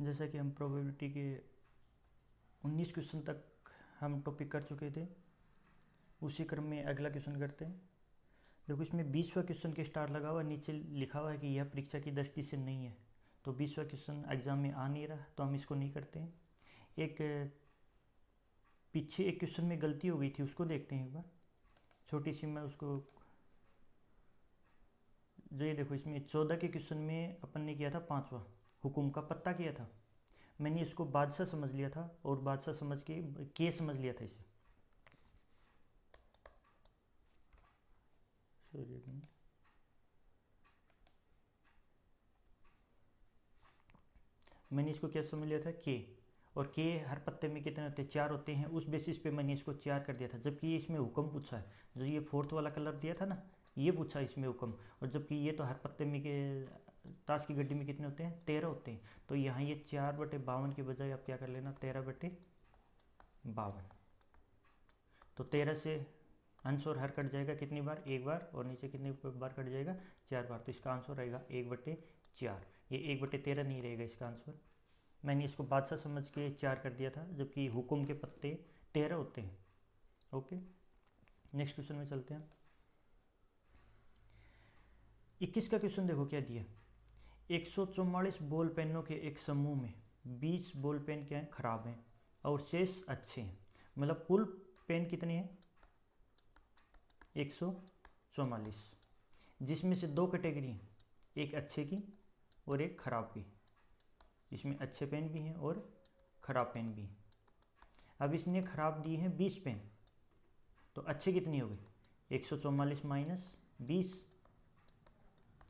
जैसा कि हम प्रोबेबिलिटी के 19 क्वेश्चन तक हम टॉपिक कर चुके थे, उसी क्रम में अगला क्वेश्चन करते हैं। देखो इसमें 20वां क्वेश्चन के स्टार लगा हुआ, नीचे लिखा हुआ है कि यह परीक्षा की दृष्टि से नहीं है, तो 20वां क्वेश्चन एग्जाम में आ नहीं रहा, तो हम इसको नहीं करते हैं। एक पीछे एक क्वेश्चन में गलती हो गई थी, उसको देखते हैं एक बार, छोटी सी। मैं उसको जो ये देखो, इसमें 14 के क्वेश्चन में अपन ने किया था 5वां, हुकुम का पत्ता किया था। मैंने इसको बादशाह समझ लिया था और बादशाह समझ के समझ लिया था इसे। मैंने इसको क्या समझ लिया था, के, और के हर पत्ते में कितने होते हैं, 4 होते हैं। उस बेसिस पे मैंने इसको 4 कर दिया था, जबकि ये इसमें हुक्म पूछा है। जो ये 4th वाला कलर दिया था ना, ये पूछा इसमें हुक्म, और जबकि ये तो हर पत्ते में के ताश की गड्डी में कितने होते हैं, 13 होते हैं। तो यहाँ ये 4/52 के बजाय आप क्या कर लेना, 13/52। तो 13 से अंश और हर कट जाएगा कितनी बार, एक बार, और नीचे कितनी बार कट जाएगा, 4 बार। तो इसका आंसर रहेगा 1/4। ये 1/13 नहीं रहेगा इसका आंसर। मैंने इसको बादशाह समझ के 4 कर दिया था, जबकि हुकुम के पत्ते 13 होते हैं। ओके, नेक्स्ट क्वेश्चन में चलते हैं। 21 का क्वेश्चन देखो क्या दिया, 144 बॉल पेनों के एक समूह में 20 बॉल पेन क्या हैं, खराब हैं, और शेष अच्छे हैं। मतलब कुल पेन कितने हैं, 144, जिसमें से 2 कैटेगरी हैं, एक अच्छे की और एक खराब की। इसमें अच्छे पेन भी हैं और ख़राब पेन भी हैं। अब इसने ख़राब दिए हैं 20 पेन, तो अच्छे कितनी हो गई, 144 माइनस 20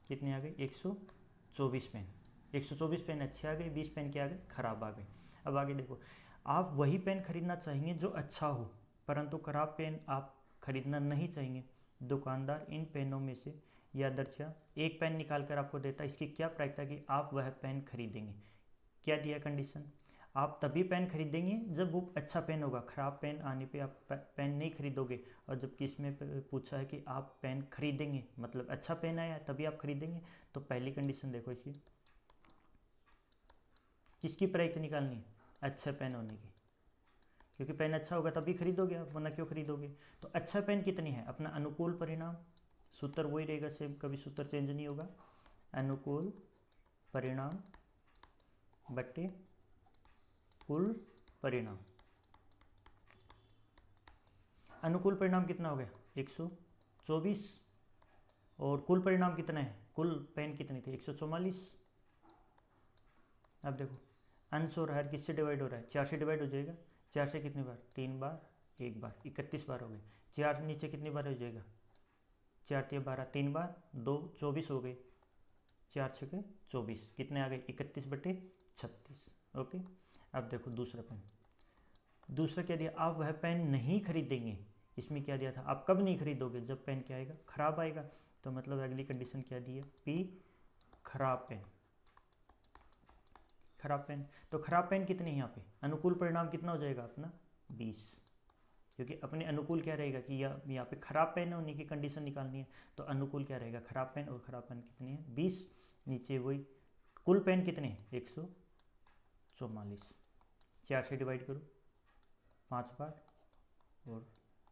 कितने आ गए, 124 पेन। 124 पेन अच्छे आ गए, 20 पेन क्या आ गए, ख़राब आ गए। अब आगे देखो, आप वही पेन खरीदना चाहेंगे जो अच्छा हो, परंतु ख़राब पेन आप खरीदना नहीं चाहेंगे। दुकानदार इन पेनों में से या दर्जा एक पेन निकाल कर आपको देता है, इसकी क्या प्रायिकता कि आप वह पेन खरीदेंगे। क्या दिया कंडीशन, आप तभी पेन खरीदेंगे जब वो अच्छा पेन होगा, ख़राब पेन आने पे आप पेन नहीं खरीदोगे। और जबकि इसमें पूछा है कि आप पेन खरीदेंगे, मतलब अच्छा पेन आया तभी आप खरीदेंगे। तो पहली कंडीशन देखो इसकी, किसकी प्रायिकता निकालनी है, अच्छा पेन होने की, क्योंकि पेन अच्छा होगा तभी खरीदोगे आप, वरना क्यों खरीदोगे। तो अच्छा पेन कितनी है, अपना अनुकूल परिणाम, सूत्र वही रहेगा सेम, कभी सूत्र चेंज नहीं होगा। अनुकूल परिणाम बटे कुल परिणाम। अनुकूल परिणाम कितना हो गया, 124, और कुल परिणाम कितना है, कुल पेन कितनी थी, 144। अब देखो, अंश और हर किससे डिवाइड हो रहा है, 4 से डिवाइड हो जाएगा। 4 से कितनी बार, 3 बार, 1 बार, 31 बार हो गए। 4 नीचे कितनी बार हो जाएगा, 4 3 12, 3 बार, 2 24 हो गए। 4 6 24, कितने आ गए, 31/36। ओके, अब देखो दूसरा पेन, दूसरा क्या दिया, आप वह पेन नहीं खरीदेंगे। इसमें क्या दिया था, आप कब नहीं खरीदोगे, जब पेन क्या आएगा, खराब आएगा। तो मतलब अगली कंडीशन क्या दी है, पी, खराब पेन। खराब पेन, तो खराब पेन कितने हैं यहाँ पे, अनुकूल परिणाम कितना हो जाएगा अपना, 20, क्योंकि अपने अनुकूल क्या रहेगा कि यहाँ पे खराब पेन होने की कंडीशन निकालनी है। तो अनुकूल क्या रहेगा, खराब पेन, और खराब पेन कितने हैं, 20। नीचे वही, कुल पेन कितने हैं, 144। 4 से डिवाइड करो 5 बार, और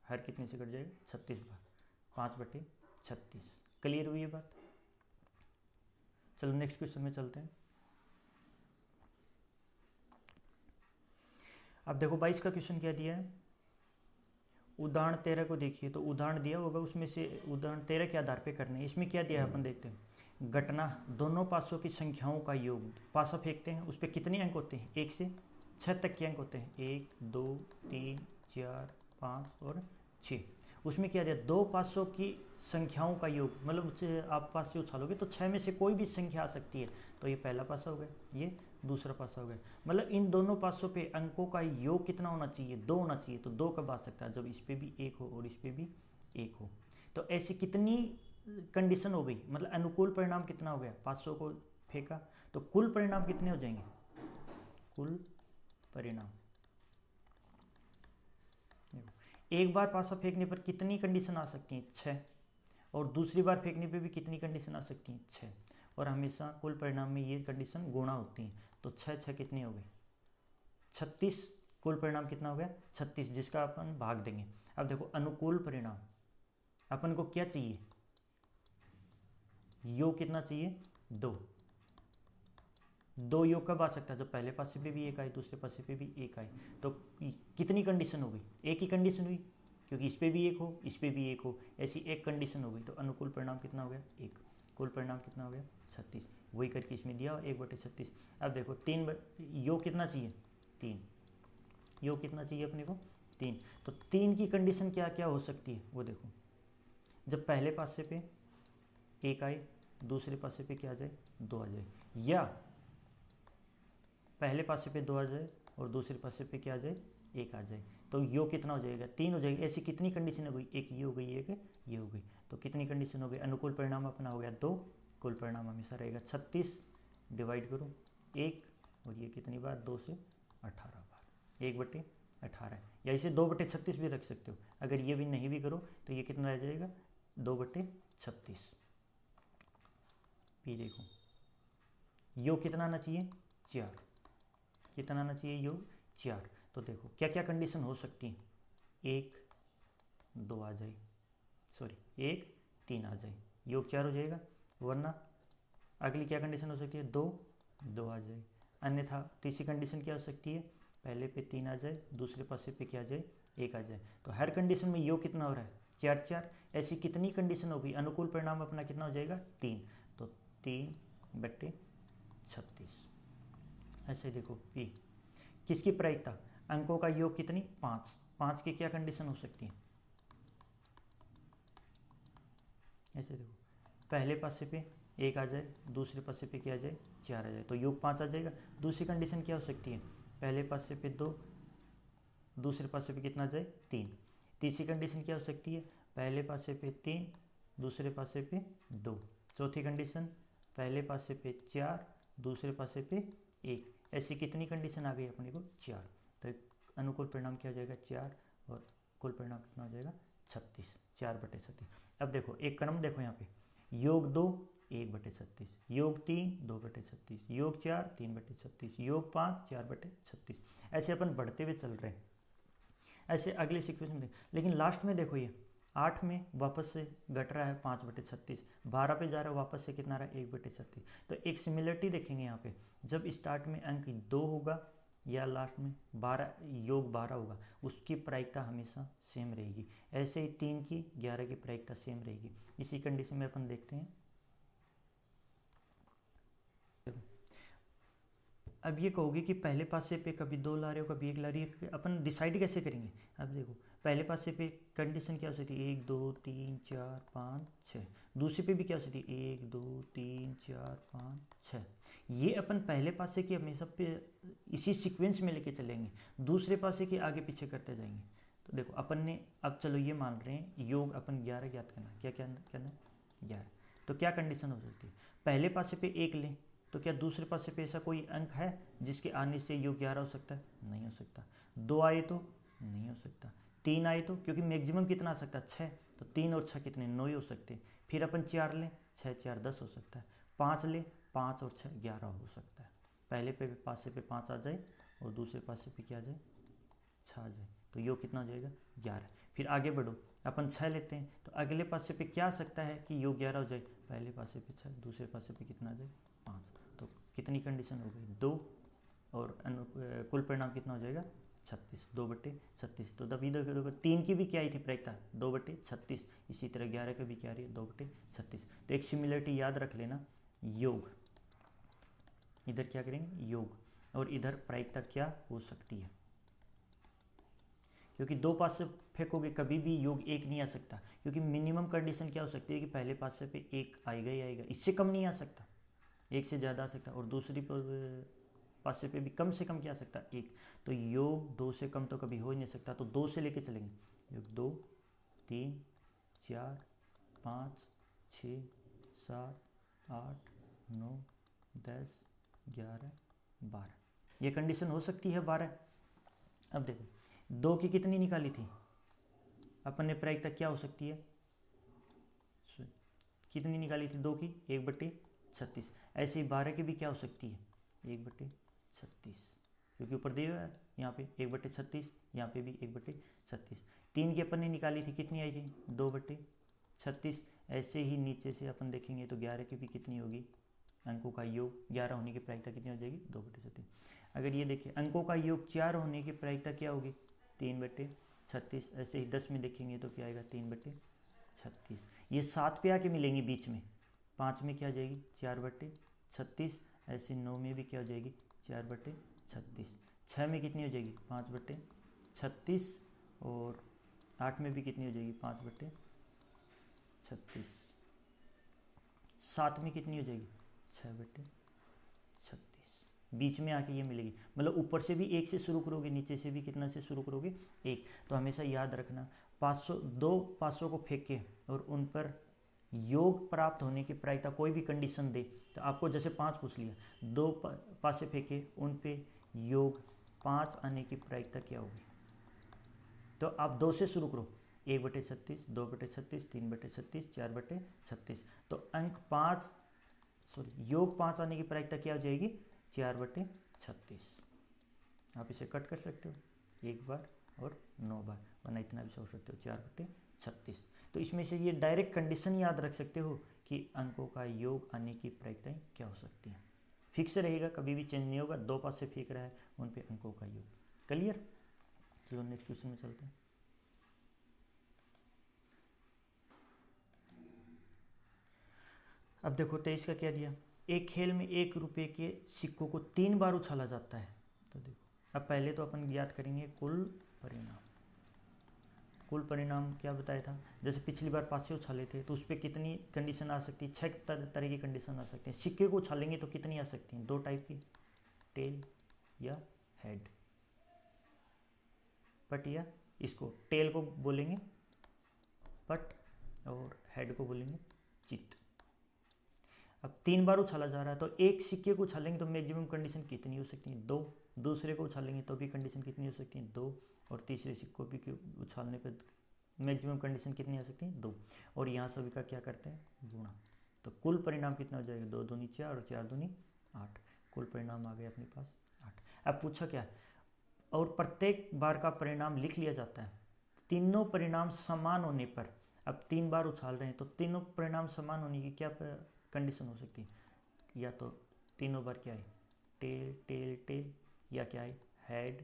हर कितने से कट जाएगा, 36 बार, 5/36। क्लियर हुई ये बात। चलो नेक्स्ट क्वेश्चन में चलते हैं। अब देखो 22 का क्वेश्चन क्या दिया है, उदाहरण 13 को देखिए। तो उदाहरण दिया होगा, उसमें से उदाहरण 13 के आधार पे करने हैं। इसमें क्या दिया है अपन देखते हैं, घटना दोनों पासों की संख्याओं का योग, पासा फेंकते हैं, उस पर कितने अंक होते हैं, 1 से 6 तक के अंक होते हैं, 1 2 3 4 5 और 6। उसमें क्या दिया, दो पासों की संख्याओं का योग, मतलब उससे आप पासे उछालोगे तो 6 में से कोई भी संख्या आ सकती है। तो ये पहला पासा हो गया, ये दूसरा पासा हो गया। मतलब इन दोनों पासों पे अंकों का योग कितना होना चाहिए, 2 होना चाहिए। तो 2 कब आ सकता है, जब इस पे भी 1 हो और इस पे भी 1 हो। तो ऐसी कितनी कंडीशन हो गई, मतलब अनुकूल परिणाम कितना हो गया, 500 को फेंका तो कुल परिणाम कितने हो जाएंगे, कुल परिणाम। एक बार पासा फेंकने पर कितनी कंडीशन आ सकती हैं, 6, और दूसरी बार फेंकने पे भी कितनी कंडीशन आ सकती हैं, 6। और हमेशा कुल परिणाम में ये कंडीशन गुणा होती है। तो 6 कितने हो गए 36, कुल परिणाम कितना हो गया 36, जिसका अपन भाग देंगे। अब देखो अनुकूल परिणाम अपन को क्या चाहिए, योग कितना चाहिए 2। 2 योग कब आ सकता है, जब पहले पासे पे भी एक आए दूसरे पासे पे भी एक आए। तो कितनी कंडीशन हो गई, एक ही कंडीशन हुई, क्योंकि इस पे भी एक हो इस पे भी एक हो, ऐसी एक कंडीशन हो गई। तो अनुकूल परिणाम कितना हो गया 1, कुल परिणाम कितना हो गया 36, वही करके इसमें दिया 1/36। अब देखो 3 योग कितना चाहिए 3, योग कितना चाहिए अपने को 3। तो 3 की कंडीशन क्या क्या हो सकती है वो देखो, जब पहले पासे पे एक आए दूसरे पासे पे क्या आ जाए 2 आ जाए, या पहले पासे पे 2 आ जाए और दूसरे पासे पे क्या आ जाए 1 आ जाए। तो योग कितना हो जाएगा 3 हो जाएगी। ऐसी कितनी कंडीशन हो गई, एक ये हो गई एक ये हो गई। तो कितनी कंडीशन हो गई, अनुकूल परिणाम अपना हो गया 2, कुल परिणाम हमेशा रहेगा 36, डिवाइड करो 1, और ये कितनी बार 2 से 18 बार, 1/18, या इसे 2/36 भी रख सकते हो। अगर ये भी नहीं भी करो तो ये कितना रह जाएगा 2/36। फिर देखो योग कितना आना चाहिए 4, कितना आना चाहिए योग 4। तो देखो क्या क्या कंडीशन हो सकती है, 1 2 आ जाए, सॉरी 1 3 आ जाए, योग 4 हो जाएगा। वरना अगली क्या कंडीशन हो सकती है 2 2 आ जाए। अन्यथा तीसरी कंडीशन क्या हो सकती है, पहले पे 3 आ जाए दूसरे पासे पे क्या आ जाए 1 आ जाए। तो हर कंडीशन में योग कितना हो रहा है 4 4। ऐसी कितनी कंडीशन होगी, अनुकूल परिणाम अपना कितना हो जाएगा 3। तो 3/36। ऐसे देखो पी किसकी प्रायिकता, अंकों का योग कितनी 5, 5 की क्या कंडीशन हो सकती है, ऐसे देखो पहले पासे पे 1 आ जाए दूसरे पासे पे क्या आ जाए 4 आ जाए, तो योग 5 आ जाएगा। दूसरी कंडीशन क्या हो सकती है, पहले पासे पे 2 दूसरे पासे पे कितना आ जाए 3। तीसरी कंडीशन क्या हो सकती है, पहले पासे पे 3 दूसरे पासे पे 2। चौथी कंडीशन पहले पासे पे 4 दूसरे पासे पे 1। ऐसी कितनी कंडीशन आ गई अपने को 4। तो अनुकूल परिणाम क्या हो जाएगा 4, और कुल परिणाम कितना हो जाएगा 36, 4/36। अब देखो एक क्रम देखो यहाँ पे, योग 2 1/36, योग 3 2/36, योग 4 3/36, योग 5 4/36। ऐसे अपन बढ़ते हुए चल रहे हैं। ऐसे अगले सीक्वेंस में लेकिन लास्ट में देखो ये 8 में वापस से घट रहा है 5/36, 12 पे जा रहा है वापस से कितना रहा है 1/36। तो एक सिमिलरिटी देखेंगे यहाँ पे, जब स्टार्ट में अंक 2 होगा या लास्ट में 12 योग 12 होगा, उसकी प्रायिकता हमेशा सेम रहेगी। ऐसे ही 3 की 11 की प्रायिकता सेम रहेगी। इसी कंडीशन में अपन देखते हैं। अब ये कहोगे कि पहले पासे पे कभी 2 ला रहे हो कभी 1 ला रही है, अपन डिसाइड कैसे करेंगे। अब देखो पहले पासे पे कंडीशन क्या हो सकती है 1 2 3 4 5 6, दूसरे पे भी क्या हो सकती है 1 2 3 4 5 6। ये अपन पहले पासे की हमेशा पे इसी सीक्वेंस में लेके चलेंगे, दूसरे पासे के आगे पीछे करते जाएंगे। तो देखो अपन ने अब चलो ये मान रहे हैं योग अपन 11 ज्ञात करना, क्या क्या करना 11। तो क्या कंडीशन हो सकती है, पहले पासे पे 1 लें तो क्या दूसरे पासे पे ऐसा कोई अंक है जिसके आने से योग 11 हो सकता है, नहीं हो सकता। 2 आए तो नहीं हो सकता, 3 आए तो, क्योंकि मैक्सिमम कितना आ सकता है 6, तो 3 और 6 कितने 9 ही हो सकते हैं। फिर अपन 4 लें 6 4 10 हो सकता है, 5 लें 5 और 6 11 हो सकता है। पहले पे पासे पे 5 आ जाए और दूसरे पासे पे क्या आ जाए 6 आ जाए, तो योग कितना हो जाएगा 11। फिर आगे बढ़ो अपन 6 लेते हैं तो अगले पासे पे क्या आ सकता है कि योग 11 हो जाए, पहले पासे पे 6 दूसरे पासे पे कितना आ जाए 5। तो कितनी कंडीशन हो गई 2, और कुल परिणाम कितना हो जाएगा 36, 2/36। तो तब इधर देखो 3 की भी क्या आई थी प्रायिकता 2/36, इसी तरह 11 की भी क्या रही है 2/36। तो एक सिमिलरिटी याद रख लेना, योग इधर क्या करेंगे योग, और इधर प्रायिकता क्या हो सकती है, क्योंकि 2 पास से फेंकोगे कभी भी योग 1 नहीं आ सकता, क्योंकि मिनिमम कंडीशन क्या हो सकती है कि पहले पासे पे 1 आएगा ही आएगा, इससे कम नहीं आ सकता, 1 से ज़्यादा आ सकता, और दूसरी पासे पे भी कम से कम क्या आ सकता 1। तो योग 2 से कम तो कभी हो ही नहीं सकता, तो 2 से लेके चलेंगे, योग 2 3 4 5 6 7 8 9 10 11 12, ये कंडीशन हो सकती है 12। अब देखो 2 की कितनी निकाली थी अपन ने, प्रायिकता क्या हो सकती है, कितनी निकाली थी 2 की 1/36, 36। ऐसे ही 12 की भी क्या हो सकती है 1/36, क्योंकि ऊपर दिया हुआ है यहाँ पे 1/36, यहाँ पे भी 1/36। 3 की अपन ने निकाली थी, कितनी आई थी 2/36। ऐसे ही नीचे से अपन देखेंगे तो 11 की भी कितनी होगी, अंकों का योग 11 होने की प्रायिकता कितनी हो जाएगी 2/36। अगर ये देखिए अंकों का योग 4 होने की प्रायिकता क्या होगी 3/36। ऐसे ही 10 में देखेंगे तो क्या आएगा 3/36। ये 7 पे आके मिलेंगी बीच में, 5 में क्या आ जाएगी 4/36। ऐसे 9 में भी क्या हो जाएगी 4/36। 6 में कितनी हो जाएगी 5/36, और 8 में भी कितनी हो जाएगी 5/36। 7 में कितनी हो जाएगी 6/36। बीच में आके ये मिलेगी, मतलब ऊपर से भी 1 से शुरू करोगे, नीचे से भी कितना से शुरू करोगे 1। तो हमेशा याद रखना 500 दो 500 को फेंक के और उन पर योग प्राप्त होने की प्रायिकता कोई भी कंडीशन दे, तो आपको जैसे 5 पूछ लिया, 2 पासे फेंके उन पे योग 5 आने की प्रायिकता क्या होगी, तो आप 2 से शुरू करो, 1/36, 2/36, 3/36, 4/36। तो अंक 5 योग 5 आने की प्रायिकता क्या हो जाएगी 4/36। आप इसे कट कर सकते हो 1 बार और 9 बार, वरना इतना भी सोच सकते हो 4/36। तो इसमें से ये डायरेक्ट कंडीशन याद रख सकते हो कि अंकों का योग आने की प्रायिकताएं क्या हो सकती हैं। फिक्स रहेगा, कभी भी चेंज नहीं होगा। 2 पास से फेंक रहा है उन पे अंकों का योग। क्लियर? चलो नेक्स्ट क्वेश्चन में चलते हैं। अब देखो 23 का क्या दिया, एक खेल में 1 रुपये के सिक्कों को 3 बार उछाला जाता है। तो देखो अब पहले तो अपन याद करेंगे कुल परिणाम। कुल परिणाम क्या बताया था, जैसे पिछली बार 5 से उछाले थे तो उस पर कितनी कंडीशन आ सकती है, 6 तरह की कंडीशन आ सकती है। सिक्के को उछालेंगे तो कितनी आ सकती हैं, 2 टाइप की, टेल या हेड। पट या इसको टेल को बोलेंगे पट और हेड को बोलेंगे चित। अब 3 बार उछाला जा रहा है तो एक सिक्के को उछालेंगे तो मैक्सिमम कंडीशन कितनी हो सकती है 2, दूसरे को उछालेंगे तो भी कंडीशन कितनी हो सकती है 2, और तीसरे सिक्को भी उछालने पर मैक्सिमम कंडीशन कितनी आ सकती है 2, और यहाँ सभी का क्या करते हैं गुणा। तो कुल परिणाम कितना हो जाएगा 2 दूनी 4 और 4 दूनी 8। कुल परिणाम आ गया अपने पास 8। अब पूछा क्या, और प्रत्येक बार का परिणाम लिख लिया जाता है। तीनों परिणाम समान होने पर, अब 3 बार उछाल रहे हैं तो तीनों परिणाम समान होने की क्या कंडीशन हो सकती है, या तो तीनों बार क्या है टेल टेल टेल, या क्या है हेड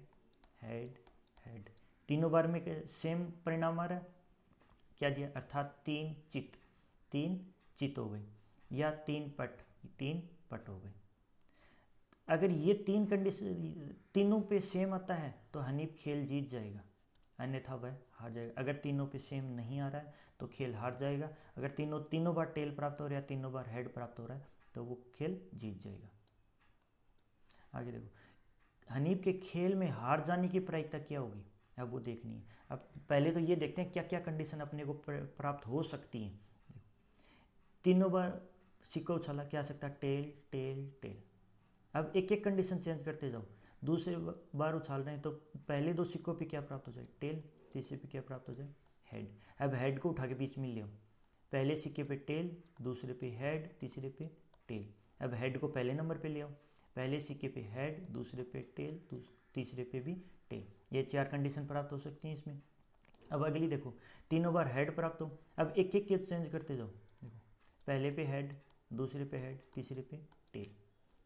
हेड हेड। तीनों बार में सेम परिणाम आ रहा है, क्या दिया, अर्थात 3 चित हो गए, या 3 पट हो गए। अगर ये 3 कंडीशन तीनों पे सेम आता है तो हनीफ खेल जीत जाएगा, अन्यथा वह हार जाएगा। अगर तीनों पे सेम नहीं आ रहा है तो खेल हार जाएगा। अगर तीनों बार टेल प्राप्त हो रहा है, तीनों बार हेड प्राप्त हो रहा है, तो वो खेल जीत जाएगा। आगे देखो हनीफ के खेल में हार जाने की प्रायिकता क्या होगी, अब वो देखनी है। अब पहले तो ये देखते हैं क्या क्या कंडीशन अपने को प्राप्त हो सकती है। तीनों बार सिक्का उछाला, क्या आ सकता है टेल टेल टेल। अब एक एक कंडीशन चेंज करते जाओ, दूसरे बार उछाल रहे हैं तो पहले 2 सिक्कों पे क्या प्राप्त हो जाए टेल, तीसरे पे क्या प्राप्त हो जाए हेड। अब हेड को उठा के बीच में ले आओ, पहले सिक्के पे टेल, दूसरे पे हेड, तीसरे पे टेल। अब हेड को पहले नंबर पे ले आओ, पहले सिक्के पे हेड, दूसरे पे टेल, तीसरे पे भी टेल। ये 4 कंडीशन प्राप्त हो सकती हैं इसमें। अब अगली देखो, तीनों बार हेड प्राप्त हो, अब एक एक के चेंज करते जाओ। देखो पहले पे हेड, दूसरे पे हेड, तीसरे पे टेल।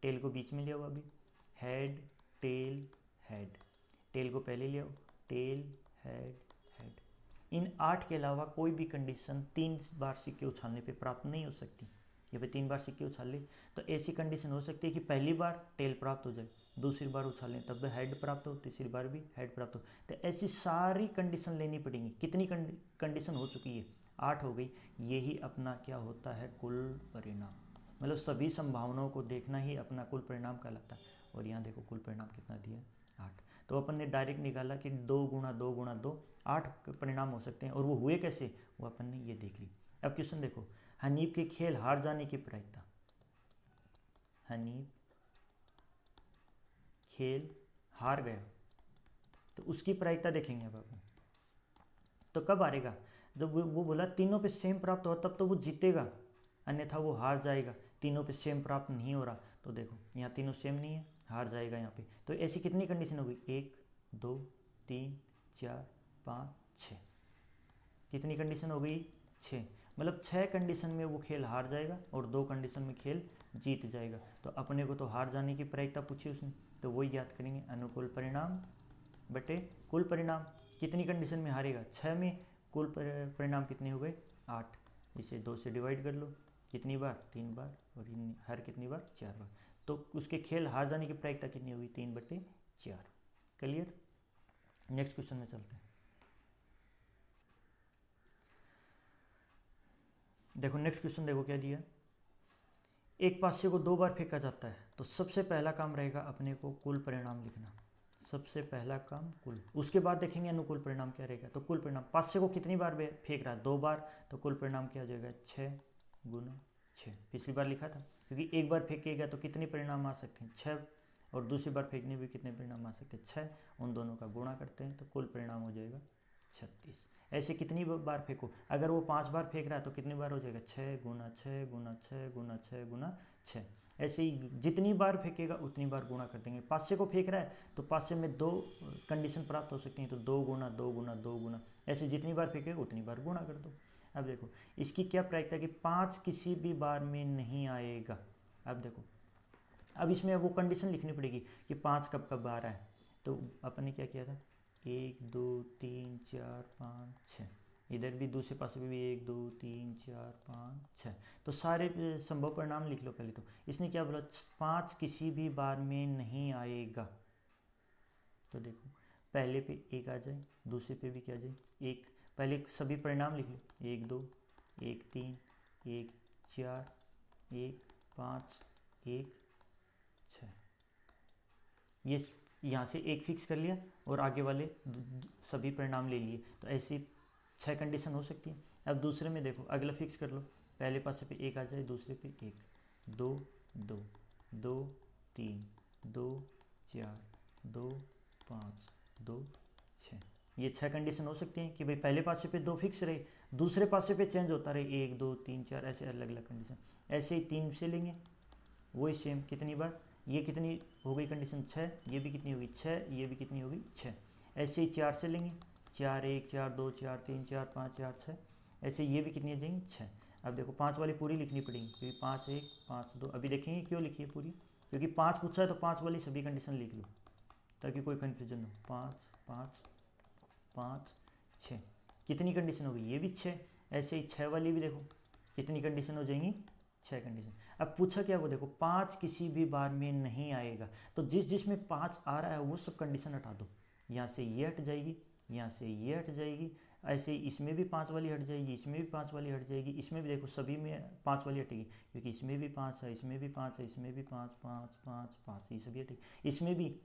टेल को बीच में ले आओ, अभी हेड टेल हेड। टेल को पहले ले आओ, टेल हेड हेड। इन 8 के अलावा कोई भी कंडीशन 3 बार सिक्के उछालने पे प्राप्त नहीं हो सकती। ये पे 3 बार सिक्के उछाल ले तो ऐसी कंडीशन हो सकती है कि पहली बार टेल प्राप्त हो जाए, दूसरी बार उछालें तब हेड प्राप्त हो, तीसरी बार भी हेड प्राप्त हो। तो ऐसी सारी कंडीशन लेनी पड़ेंगी। कितनी कंडीशन हो चुकी है 8 हो गई। यही अपना क्या होता है कुल परिणाम, मतलब सभी संभावनाओं को देखना ही अपना कुल परिणाम कहलाता है। और यहाँ देखो कुल परिणाम कितना दिया 8। तो अपन ने डायरेक्ट निकाला कि 2 गुणा 2 गुणा 2 8 परिणाम हो सकते हैं। और वो हुए कैसे, वो अपन ने ये देख ली। अब क्वेश्चन देखो, हनीफ के खेल हार जाने की प्रायिकता। हनीफ खेल हार गया तो उसकी प्रायिकता देखेंगे अब अपन। तो कब हारेगा, जब वो बोला तीनों पे सेम प्राप्त हो तब तो वो जीतेगा, अन्यथा वो हार जाएगा। तीनों पे सेम प्राप्त नहीं हो रहा, तो देखो यहाँ तीनों सेम नहीं है, हार जाएगा यहाँ पे। तो ऐसी कितनी कंडीशन हो गई, 1 2 3 4 5 6, कितनी कंडीशन हो गई, 6। मतलब 6 कंडीशन में वो खेल हार जाएगा और 2 कंडीशन में खेल जीत जाएगा। तो अपने को तो हार जाने की प्रायिकता पूछी उसने, तो वही याद करेंगे, अनुकूल परिणाम बटे कुल परिणाम। कितनी कंडीशन में हारेगा, 6 में, कुल परिणाम कितने हो गए, 8। इसे 2 से डिवाइड कर लो, कितनी बार, 3 बार, और हर कितनी बार, 4 बार। तो उसके खेल हार जाने की प्रायिकता कितनी होगी, 3/4। क्लियर। नेक्स्ट क्वेश्चन में चलते हैं। देखो नेक्स्ट क्वेश्चन, देखो क्या दिया, एक पासे को 2 बार फेंका जाता है, तो सबसे पहला काम रहेगा अपने को कुल परिणाम लिखना। सबसे पहला काम कुल, उसके बाद देखेंगे अनुकूल परिणाम क्या रहेगा। तो कुल परिणाम, पासे को कितनी बार फेंक रहा है, 2 बार, तो कुल परिणाम क्या हो जाएगा, 6 गुना 6। पिछली बार लिखा था, क्योंकि एक बार फेंकेगा तो कितने परिणाम आ सकते हैं, 6, और दूसरी बार फेंकने भी कितने परिणाम आ सकते हैं, 6। उन दोनों का गुणा करते हैं तो कुल परिणाम हो जाएगा 36। ऐसे कितनी बार फेंको, अगर वो 5 बार फेंक रहा है तो कितनी बार हो जाएगा, 6 गुना 6 गुना 6 गुना 6 गुना 6। ऐसे ही जितनी बार फेंकेगा उतनी बार गुणा कर देंगे। पासे को फेंक रहा है तो पासे में 2 कंडीशन प्राप्त हो सकती हैं, तो 2 गुना 2 गुना 2 गुना, ऐसे जितनी बार फेंकेगा उतनी बार गुणा कर दो। अब देखो इसकी क्या प्रायिकता है कि 5 किसी भी बार में नहीं आएगा। अब देखो, अब इसमें वो कंडीशन लिखनी पड़ेगी कि 5 कब कब आ रहा है। तो अपन ने क्या किया था, 1 2 3 4 5 6, इधर भी दूसरे पास भी 1 2 3 4 5 6। तो सारे संभव परिणाम लिख लो पहले। तो इसने क्या बोला, 5 किसी भी बार में नहीं आएगा। तो देखो पहले पे 1 आ जाए, दूसरे पे भी क्या आ जाए, 1। पहले सभी परिणाम लिख लो, 1 2 1 3 1 4 1 5 1 6। ये यहाँ से 1 फिक्स कर लिया और आगे वाले सभी परिणाम ले लिए, तो ऐसी 6 कंडीशन हो सकती है। अब दूसरे में देखो, अगला फिक्स कर लो, पहले पासे पे 1 आ जाए, दूसरे पे 1 2 2 2 3 2 4 2 5 2 6। ये 6 कंडीशन हो सकती हैं कि भाई पहले पासे पे 2 फिक्स रहे, दूसरे पासे पे चेंज होता रहे, 1 2 3 4, ऐसे अलग अलग कंडीशन। ऐसे ही 3 से लेंगे, वही सेम, कितनी बार, ये कितनी हो गई कंडीशन, 6, ये भी कितनी होगी 6, ये भी कितनी होगी 6। ऐसे ही 4 से लेंगे, 4 1 4 2 4 3 4 5 4 6, ऐसे ये भी कितनी आ जाएंगी 6। अब देखो 5 वाली पूरी लिखनी पड़ेगी, क्योंकि 5 1 5 2, अभी देखेंगे क्यों लिखी है पूरी, क्योंकि 5 पूछा है तो 5 वाली सभी कंडीशन लिख लो ताकि कोई कन्फ्यूजन हो। 5 5 5 6, कितनी कंडीशन हो गई, ये भी 6। ऐसे ही 6 वाली भी देखो कितनी कंडीशन हो जाएंगी, 6 कंडीशन। अब पूछा क्या, वो देखो 5 किसी भी बार में नहीं आएगा, तो जिसमें 5 आ रहा है वो सब कंडीशन हटा दो। यहाँ से ये हट जाएगी, यहाँ से ये हट जाएगी, ऐसे ही इसमें भी 5 वाली हट जाएगी, इसमें भी 5 वाली हट जाएगी, इसमें भी देखो सभी में 5 वाली हटेगी, क्योंकि इसमें भी 5 है, इसमें भी 5 है, इसमें भी 5 5 5 5, ये सभी हटेगी। इसमें भी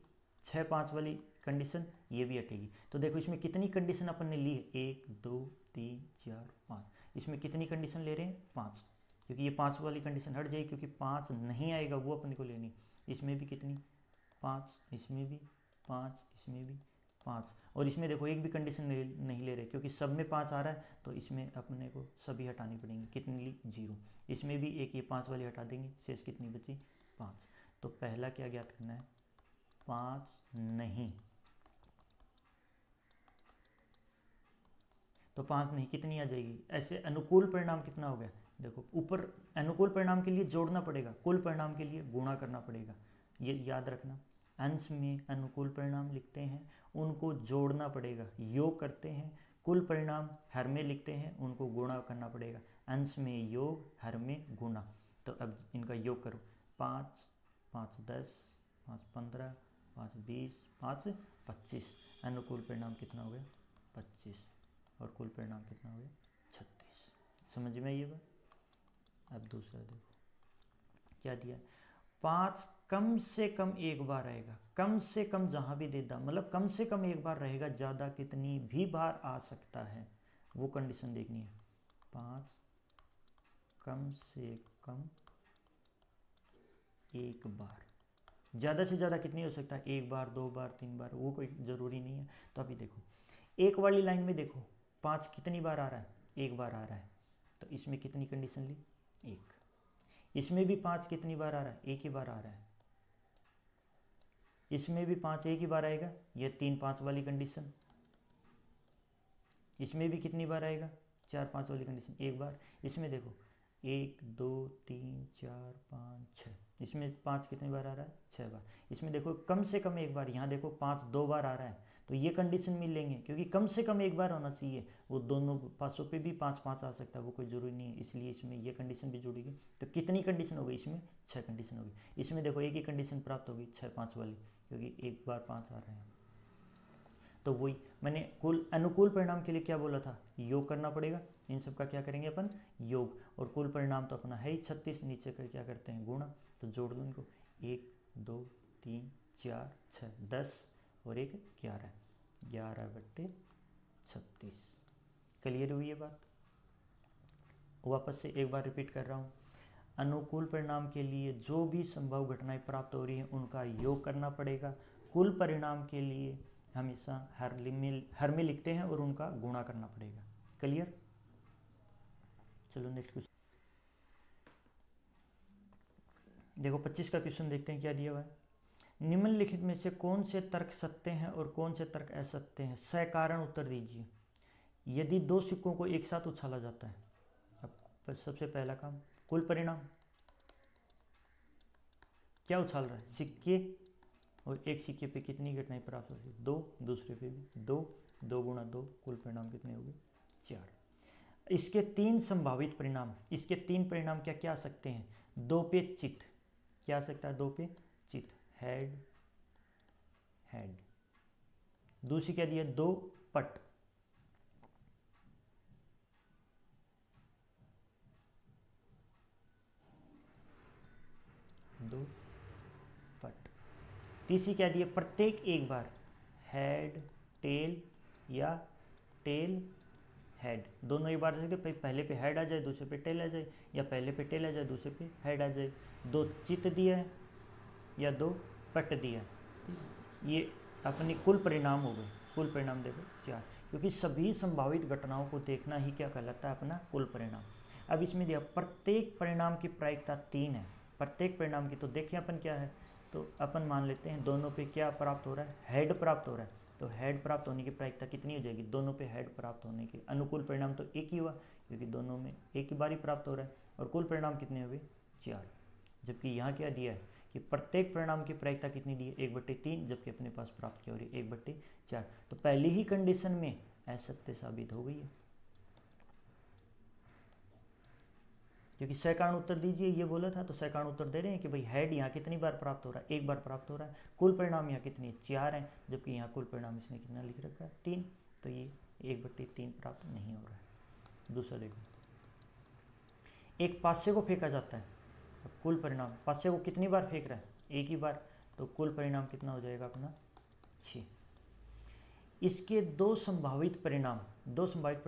6 5 वाली कंडीशन, ये भी हटेगी। तो देखो इसमें कितनी कंडीशन अपन ने ली है, 1 2 3 4 5, इसमें कितनी कंडीशन ले रहे हैं, 5, क्योंकि ये 5 वाली कंडीशन हट जाएगी, क्योंकि 5 नहीं आएगा वो अपने को लेनी। इसमें भी कितनी, 5, इसमें भी 5, इसमें भी 5, और इसमें देखो एक भी कंडीशन नहीं ले रहे, क्योंकि सब में 5 आ रहा है, तो इसमें अपने को सभी हटानी पड़ेंगी। कितनी ली, 0। इसमें भी एक ये 5 वाली हटा देंगे, शेष कितनी बची, 5। तो पहला क्या ज्ञात करना है, 5 नहीं, तो 5 नहीं कितनी आ जाएगी। ऐसे अनुकूल परिणाम कितना हो गया, देखो ऊपर अनुकूल परिणाम के लिए जोड़ना पड़ेगा, कुल परिणाम के लिए गुणा करना पड़ेगा, ये याद रखना। अंश में अनुकूल परिणाम लिखते हैं, उनको जोड़ना पड़ेगा, योग करते हैं। कुल परिणाम हर में लिखते हैं, उनको गुणा करना पड़ेगा। अंश में योग, हर में गुणा। तो अब इनका योग करो, 5 5 10 5 15 5 20 5 25। अनुकूल परिणाम कितना हो गया, 25, और कुल परिणाम कितना हो गया, 36। समझ में ये बात। अब दूसरा देखो क्या दिया, 5 कम से कम एक बार आएगा, कम से कम जहाँ भी देता, मतलब कम से कम एक बार रहेगा, ज़्यादा कितनी भी बार आ सकता है, वो कंडीशन देखनी है। 5 कम से कम एक बार, ज़्यादा से ज़्यादा कितनी हो सकता है, 1 बार 2 बार 3 बार, वो कोई ज़रूरी नहीं है। तो अभी देखो एक वाली लाइन में देखो 5 कितनी बार आ रहा है, 1 बार आ रहा है, तो इसमें कितनी कंडीशन ली, 1। इसमें भी 5 कितनी बार आ रहा है, एक ही बार आ रहा है। इसमें भी 5 एक ही बार आएगा, ये 3 5 वाली कंडीशन। इसमें भी कितनी बार आएगा, 4 5 वाली कंडीशन, एक बार। इसमें देखो 1 2 3 4 5 6, इसमें 5 कितनी बार आ रहा है, 6 बार। इसमें देखो कम से कम एक बार, यहाँ देखो 5 2 बार आ रहा है, तो ये कंडीशन मिल लेंगे, क्योंकि कम से कम एक बार होना चाहिए। वो दोनों पासों पे भी 5 5 आ सकता है, वो कोई ज़रूरी नहीं है, इसलिए इसमें ये कंडीशन भी जुड़ेगी। तो कितनी कंडीशन हो गई इसमें, 6 कंडीशन हो गई। इसमें देखो एक ही कंडीशन प्राप्त होगी 6 5 वाली, क्योंकि एक बार 5 आ रहे हैं। तो वही मैंने कुल अनुकूल परिणाम के लिए क्या बोला था, योग करना पड़ेगा। इन सब का क्या करेंगे अपन, योग। और कुल परिणाम तो अपना है ही 36, नीचे का क्या करते हैं, गुणा। तो जोड़ दो इनको, 1 2 3 4 6 10 और 1 11, 11/36। क्लियर हुई ये बात। वापस से एक बार रिपीट कर रहा हूँ, अनुकूल परिणाम के लिए जो भी संभव घटनाएं प्राप्त हो रही हैं उनका योग करना पड़ेगा। कुल परिणाम के लिए हमेशा हर में लिखते हैं और उनका गुणा करना पड़ेगा। क्लियर। चलो नेक्स्ट क्वेश्चन देखो, 25 का क्वेश्चन देखते हैं क्या दिया हुआ है। निम्नलिखित में से कौन से तर्क सत्य हैं और कौन से तर्क असत्य हैं, सकारण उत्तर दीजिए। यदि 2 सिक्कों को एक साथ उछाला जाता है, अब सबसे पहला काम, कुल परिणाम क्या उछाल रहा है, सिक्के, और एक सिक्के पे कितनी घटनाएं प्राप्त होती है, 2, दूसरे पे भी 2, 2 × 2, कुल परिणाम कितने हो गए, 4। इसके 3 संभावित परिणाम, इसके 3 परिणाम क्या क्या आ सकते हैं, 2 पे चित, क्या आ सकता है, 2 पे चित, हेड हेड। दूसरी क्या दिया, 2 पट, दो पट। तीसरी क्या दिया, प्रत्येक एक बार, हेड टेल या टेल हेड, दोनों एक बार सकते, पहले पे हेड आ जाए दूसरे पे टेल आ जाए, या पहले पे टेल आ जाए दूसरे पे हेड आ जाए। 2 चित दिया है या 2 पट दिया है, ये अपने कुल परिणाम हो गए। कुल परिणाम देखो 4, क्योंकि सभी संभावित घटनाओं को देखना ही क्या कहलाता है, अपना कुल परिणाम। अब इसमें दिया प्रत्येक परिणाम की प्रायिकता 3 है, प्रत्येक परिणाम की। तो देखिए अपन क्या है, तो अपन मान लेते हैं दोनों पे क्या प्राप्त हो रहा है, हेड प्राप्त हो रहा है। तो हेड प्राप्त होने की प्रायिकता कितनी हो जाएगी, दोनों पे हेड प्राप्त होने की। अनुकूल परिणाम तो एक ही हुआ, क्योंकि दोनों में एक ही बार ही प्राप्त हो रहा है। और कुल परिणाम कितने हुए, 4। जबकि यहाँ क्या दिया है कि प्रत्येक परिणाम की प्रायिकता कितनी दी है, 1/3, जबकि अपने पास प्राप्त क्या हो रही है, 1/4। तो पहली ही कंडीशन में असत्य साबित हो गई है, क्योंकि सकारण उत्तर दीजिए ये बोला था, तो सकारण उत्तर दे रहे हैं कि भाई हेड यहाँ कितनी बार प्राप्त हो रहा है, एक बार प्राप्त हो रहा है। कुल परिणाम यहाँ कितनी है, 4 है, जबकि यहाँ कुल परिणाम इसने कितना लिख रखा है, 3। तो ये 1/3 प्राप्त नहीं हो रहा है। दूसरा देखो, एक पासे को फेंका जाता है, कुल परिणाम, पासे को कितनी बार फेंक रहा है, एक ही बार, तो कुल परिणाम कितना हो जाएगा अपना, 6। इसके 2 संभावित परिणाम, 2 संभावित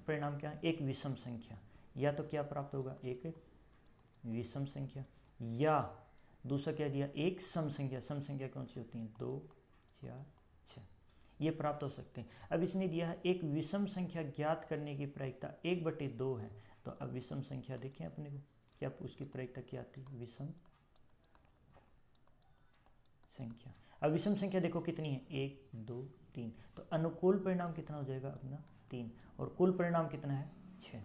परिणाम क्या है, एक विषम संख्या, या तो क्या प्राप्त होगा, एक विषम संख्या, या दूसरा क्या दिया, एक सम संख्या। सम संख्या कौन सी होती है, 2 4 6, ये प्राप्त हो सकते हैं। अब इसने दिया है एक विषम संख्या ज्ञात करने की प्रायिकता 1/2 है। तो अब विषम संख्या देखें अपने को, क्या उसकी प्रायिकता क्या आती है, विषम संख्या। अब विषम संख्या देखो कितनी है, 1 2 3, तो अनुकूल परिणाम कितना हो जाएगा अपना, 3, और कुल परिणाम कितना है, 6।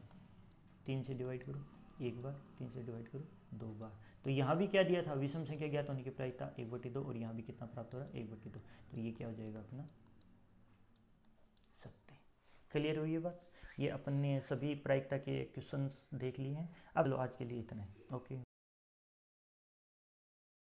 3 से डिवाइड करो एक बार, 3 से डिवाइड करो 2 बार। तो यहाँ भी क्या दिया था, विषम संख्या ज्ञात होने की प्रायिकता 1/2, और यहाँ भी कितना प्राप्त हो रहा है, 1/2। तो ये क्या हो जाएगा अपना, सत्य। क्लियर हुई ये बात। ये अपन ने सभी प्रायिकता के क्वेश्चंस देख लिए हैं। अब लो आज के लिए इतना है, ओके।